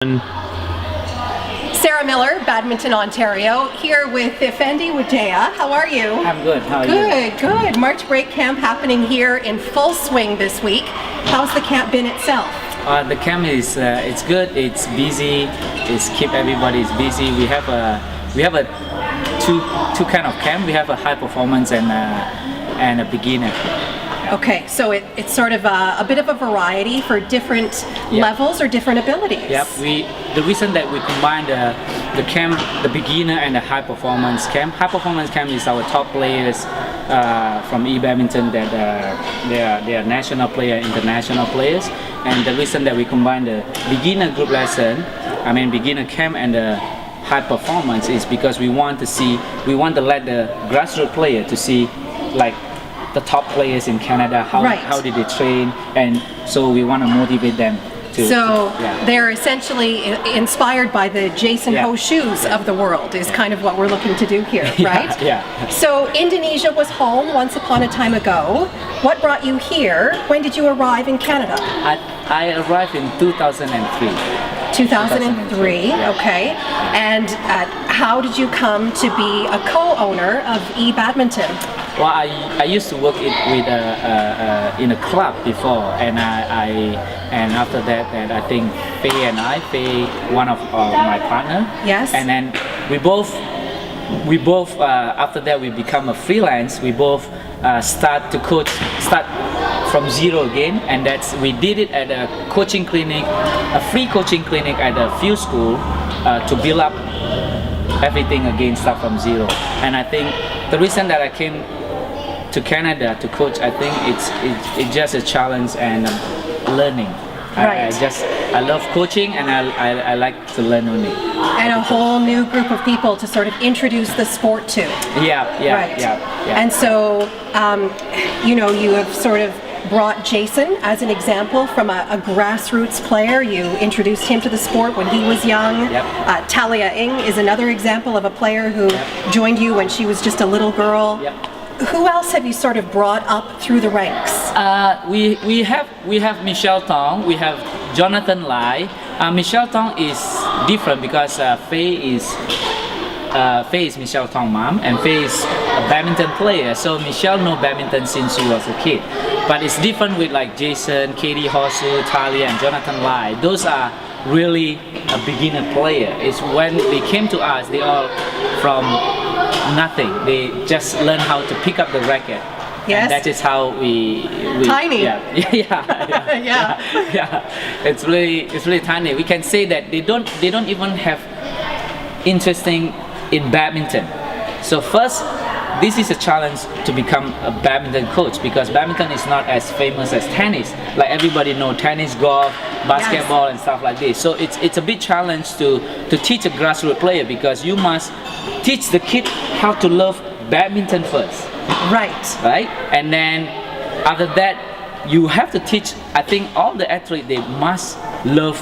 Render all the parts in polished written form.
Sarah Miller, Badminton, Ontario, here with Efendi Wijaya. How are you? I'm good. How are you? Good, good. March break camp happening here in full swing this week. How's the camp been itself? The camp is it's good. It's busy. It's keep everybody busy. We have a two kind of camp. We have a high performance and a beginner. Okay, so it's sort of a bit of a variety for different levels or different abilities. Yep. The reason that we combine the camp, the beginner and the high performance camp. High performance camp is our top players from Badminton that they are national player, international players. And the reason that we combine the beginner group lesson, beginner camp and the high performance is because we want to let the grassroots player to see like the top players in Canada, how did they train, and so we want to motivate them to. So they're essentially inspired by the Jason Ho shoes of the world is kind of what we're looking to do here, right? Yeah. So Indonesia was home once upon a time ago. What brought you here? When did you arrive in Canada? I arrived in 2003. 2003, okay. And how did you come to be a co-owner of Badminton? Well, I used to work in a club before, and after that, and I think Faye, one of my partner. Yes. And then we both after that we become a freelance. We both start from zero again, and we did it at a coaching clinic, a free coaching clinic at a few school to build up everything again, start from zero. And I think the reason that I came to Canada to coach, I think it's just a challenge and learning. Right. I love coaching, and I like to learn only. And a whole new group of people to sort of introduce the sport to. Yeah. And so, you have sort of brought Jason as an example from a grassroots player. You introduced him to the sport when he was young. Yep. Talia Ng is another example of a player who joined you when she was just a little girl. Yep. Who else have you sort of brought up through the ranks? We have Michelle Tong, we have Jonathan Lai. Michelle Tong is different because Faye is Michelle Tong's mom, and Faye is a badminton player. So Michelle knows badminton since she was a kid. But it's different with like Jason, Katie Hosu, Talia, and Jonathan Lai. Those are really a beginner player. It's when they came to us, they all from nothing. They just learn how to pick up the racket. Yes. And that is how we tiny. Yeah. It's really tiny. We can say that they don't even have interesting in badminton. So first, this is a challenge to become a badminton coach, because badminton is not as famous as tennis. Like everybody know tennis, golf, basketball, and stuff like this. So it's a big challenge to teach a grassroots player, because you must teach the kid how to love badminton first. Right. And then after that, you have to teach, I think all the athletes, they must love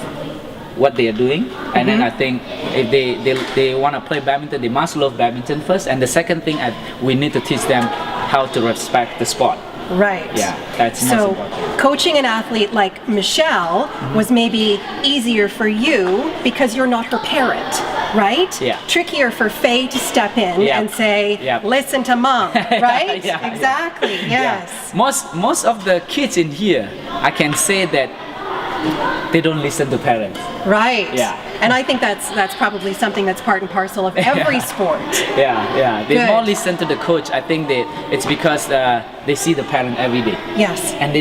what they are doing. And then I think if they want to play badminton, they must love badminton first. And the second thing, we need to teach them how to respect the sport. Right. Yeah, that's most important. So coaching an athlete like Michelle was maybe easier for you because you're not her parent, right? Yeah. Trickier for Faye to step in and say, listen to mom, right? Exactly, yes. Yeah. Most of the kids in here, I can say that they don't listen to parents. Right. Yeah. And I think that's probably something that's part and parcel of every sport. Yeah. They more listen to the coach. I think it's because they see the parent every day. Yes. And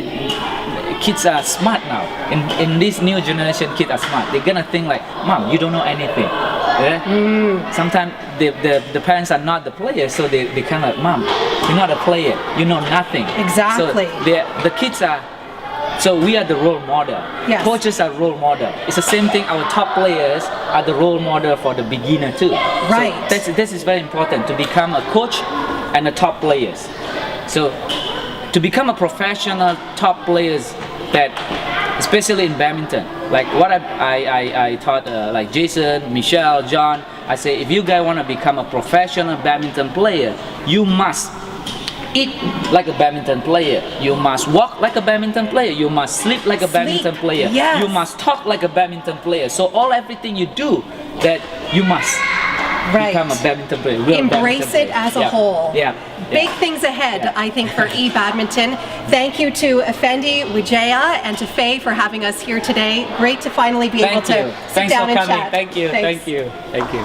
kids are smart now. In this new generation, kids are smart. They're gonna think like, Mom, you don't know anything. Yeah? Sometimes the parents are not the players, so they kind of like, Mom, you're not a player. You know nothing. Exactly. So the kids are. So we are the role model. Yes. Coaches are role model. It's the same thing. Our top players are the role model for the beginner too. Right. So this is very important, to become a coach and a top players. So to become a professional top players, that especially in badminton, like what I taught like Jason, Michelle, John. I say, if you guys want to become a professional badminton player, you must eat like a badminton player. You must walk like a badminton player. You must sleep like a badminton player. Yes. You must talk like a badminton player. So everything you do, that you must become a badminton player. Embrace it as a whole. Yeah. Big things ahead, I think, for e-badminton. Thank you to Efendi Wijaya and to Faye for having us here today. Great to finally be able to sit Thanks down for and coming. chat. Thank you. Thanks. Thank you. Thank you.